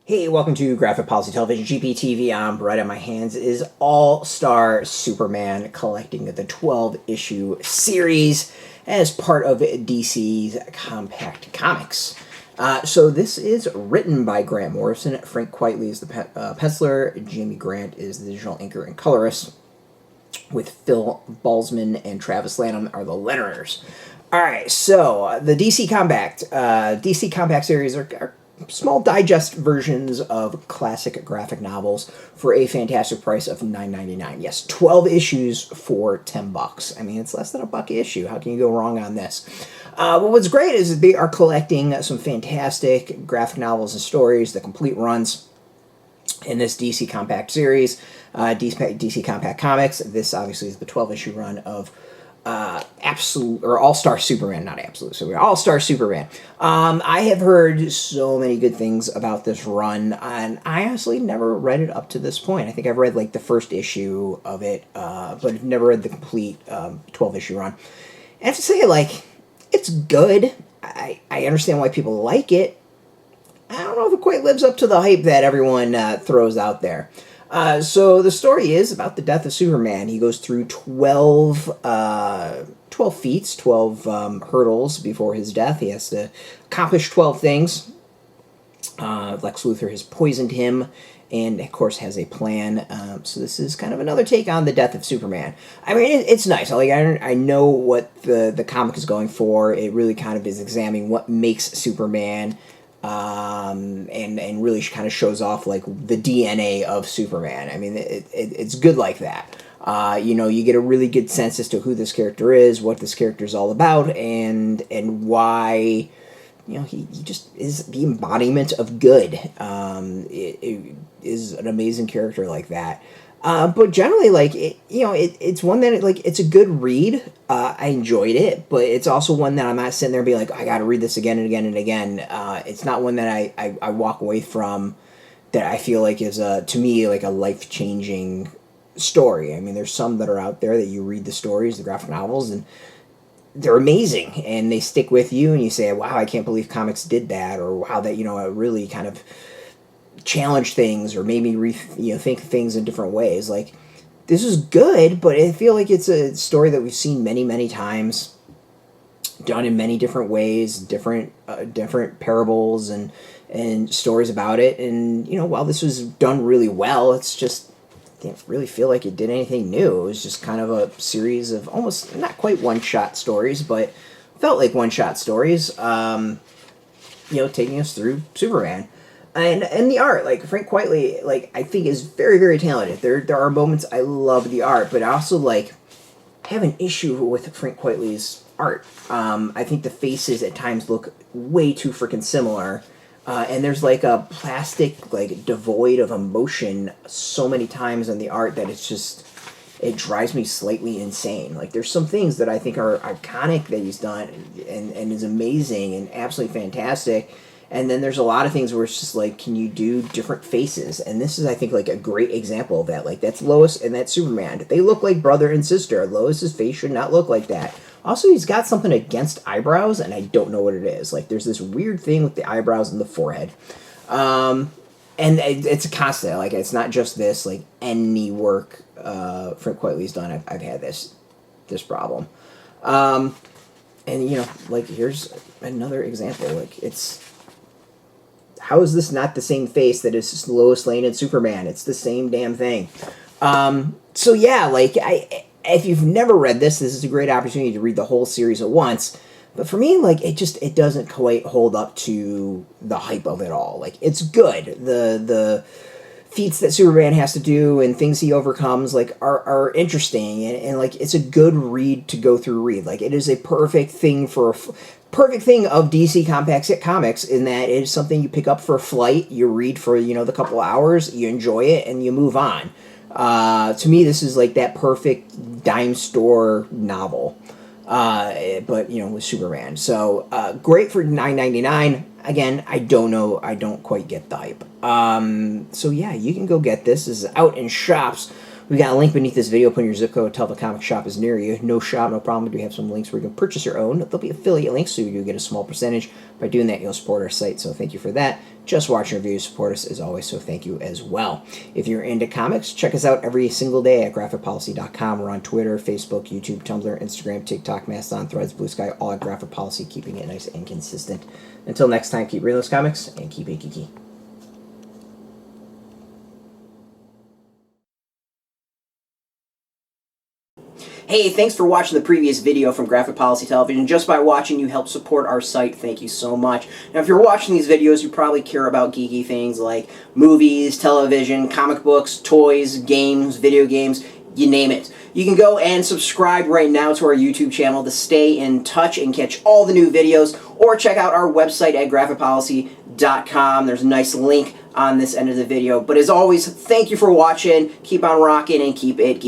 Hey, welcome to Graphic Policy Television, GPTV. Right in my hands is All-Star Superman, collecting the 12-issue series as part of DC's Compact Comics. So this is written by Grant Morrison. Frank Quitely is the penciler. Jamie Grant is the digital inker and colorist, with Phil Balsman and Travis Lanham are the letterers. All right, so the DC Compact series are small digest versions of classic graphic novels for a fantastic price of $9.99. Yes, 12 issues for $10. I mean, it's less than $1 issue. How can you go wrong on this? Well, what's great is they are collecting some fantastic graphic novels and stories, the complete runs in this DC Compact series, DC Compact Comics. This obviously is the 12-issue run of All-Star Superman, not Absolute Superman, All-Star Superman. I have heard so many good things about this run, and I honestly never read it up to this point. I think I've read like the first issue of it, but I've never read the complete 12-issue run. And I have to say, like, it's good. I understand why people like it. I don't know if it quite lives up to the hype that everyone throws out there. So the story is about the death of Superman. He goes through 12 feats, 12 hurdles before his death. He has to accomplish 12 things. Lex Luthor has poisoned him and, of course, has a plan. So this is kind of another take on the death of Superman. I mean, it's nice. Like, I know what the comic is going for. It really kind of is examining what makes Superman, and really kind of shows off like the DNA of Superman. I mean, it's good like that. You get a really good sense as to who this character is, what this character is all about, and why, he just is the embodiment of good. It is an amazing character like that. But generally, like, it's one that, like, it's a good read. I enjoyed it, but it's also one that I'm not sitting there being like, I gotta read this again and again and again. It's not one that I walk away from that I feel like is, to me, like a life-changing story. I mean, there's some that are out there that you read the stories, the graphic novels, and they're amazing, and they stick with you, and you say, wow, I can't believe comics did that, or wow, that, it really kind of challenge things or made me think things in different ways. Like, this is good, but I feel like it's a story that we've seen many times, done in many different ways, different parables and stories about it. And while this was done really well, it's just, I didn't really feel like it did anything new. It was just kind of a series of almost not quite one-shot stories, but felt like one-shot stories, taking us through Superman. And the art, like, Frank Quitely, like, I think is very talented. There are moments I love the art, but I also, like, have an issue with Frank Quitely's art. I think the faces at times look way too freaking similar. And there's, like, a plastic, like, devoid of emotion so many times in the art that it drives me slightly insane. Like, there's some things that I think are iconic that he's done and is amazing and absolutely fantastic. And then there's a lot of things where it's just like, can you do different faces? And this is, I think, like a great example of that. Like, that's Lois and that's Superman. They look like brother and sister. Lois's face should not look like that. Also, he's got something against eyebrows, and I don't know what it is. Like, there's this weird thing with the eyebrows and the forehead. And it's a constant. Like, it's not just this. Like, any work Frank Quitely's done, I've had this problem. And, like, here's another example. Like, how is this not the same face that is Lois Lane and Superman? It's the same damn thing. So yeah, like, if you've never read this is a great opportunity to read the whole series at once. But for me, like, it doesn't quite hold up to the hype of it all. Like, it's good. The feats that Superman has to do and things he overcomes, like, are interesting, and like, it's a good read to go through read. Like, it is a perfect thing of DC Compact Comics, in that it is something you pick up for a flight, you read for, the couple hours, you enjoy it, and you move on. To me, this is like that perfect dime store novel, but, with Superman. So, great for $9.99. Again, I don't quite get the hype. So yeah, you can go get this. This is out in shops We got a link beneath this video. Put in your zip code, tell the comic shop is near you. No shop, no problem. We do have some links where you can purchase your own. There'll be affiliate links, so you do get a small percentage. By doing that, you'll support our site, so thank you for that. Just watching reviews support us as always, so thank you as well. If you're into comics, check us out every single day at graphicpolicy.com. We're on Twitter, Facebook, YouTube, Tumblr, Instagram, TikTok, Mastodon, Threads, Blue Sky, all at Graphic Policy, keeping it nice and consistent. Until next time, keep reading those comics and keep it geeky. Hey, thanks for watching the previous video from Graphic Policy Television. Just by watching, you help support our site. Thank you so much. Now, if you're watching these videos, you probably care about geeky things like movies, television, comic books, toys, games, video games, you name it. You can go and subscribe right now to our YouTube channel to stay in touch and catch all the new videos, or check out our website at graphicpolicy.com. There's a nice link on this end of the video. But as always, thank you for watching. Keep on rocking and keep it geeky.